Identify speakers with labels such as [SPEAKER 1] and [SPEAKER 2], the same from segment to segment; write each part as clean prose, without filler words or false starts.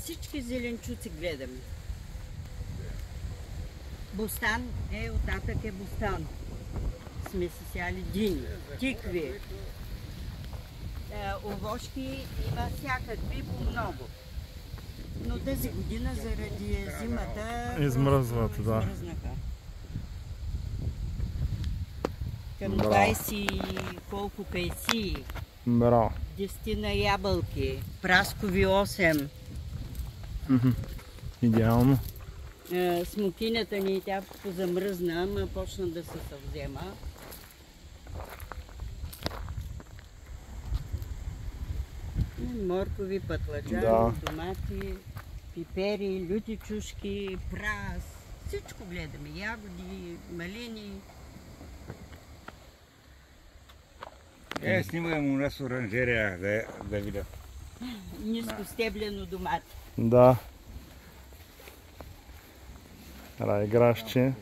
[SPEAKER 1] Всички зеленчуци гледаме. Бостан оттатък е бостан. Сме си сяли дини, тикви, овошки има всякакви по много. Но тази година заради зимата
[SPEAKER 2] измръзват, да.
[SPEAKER 1] Измръзнаха. Към 20 колко кайси,
[SPEAKER 2] Браво.
[SPEAKER 1] 10 на ябълки, праскови 8.
[SPEAKER 2] Идеално.
[SPEAKER 1] Смокинята ни тя позамръзна, ама почна да се съвзема. Моркови, пътладжани, домати, пипери, люти чушки, прас. Всичко гледаме. Ягоди, малини.
[SPEAKER 3] Снимам у нас оранжерия да видя.
[SPEAKER 1] Нискостеблено домати.
[SPEAKER 2] Да. Райграшче.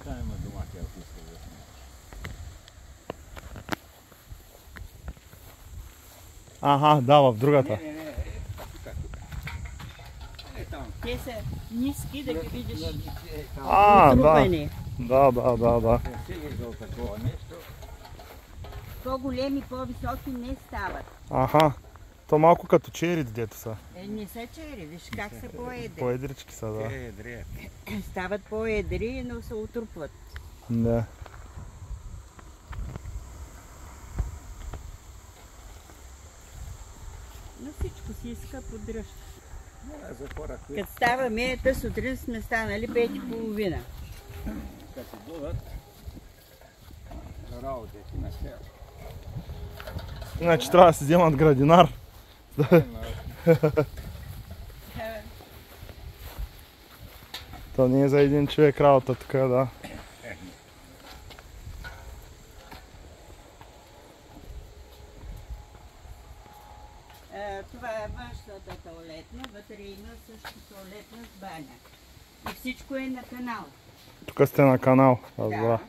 [SPEAKER 3] Там има домати, ако искаш да снимаш.
[SPEAKER 2] Аха, да, в другата.
[SPEAKER 1] Те са ниски, да ги видиш.
[SPEAKER 2] Да. Да.
[SPEAKER 1] По-големи, по-високи не стават.
[SPEAKER 2] Аха. То малко като чери, дето са.
[SPEAKER 1] Не са чери, виж как са по-едри.
[SPEAKER 2] По-едрички са, да.
[SPEAKER 1] Стават по-едри, но се отрупват.
[SPEAKER 2] Да.
[SPEAKER 1] Но всичко си иска поддръжка. Като ставаме, та сутрин сме станали 5:30.
[SPEAKER 3] Като бъдат работите на хляб.
[SPEAKER 2] Значи трябва да си вземат градинар. То не е за един човек работа, така да.
[SPEAKER 1] Това е външната тоалетна, вътре има също тоалетна с баня. И всичко е на канал.
[SPEAKER 2] Тук сте на канал, разбра.
[SPEAKER 1] Да.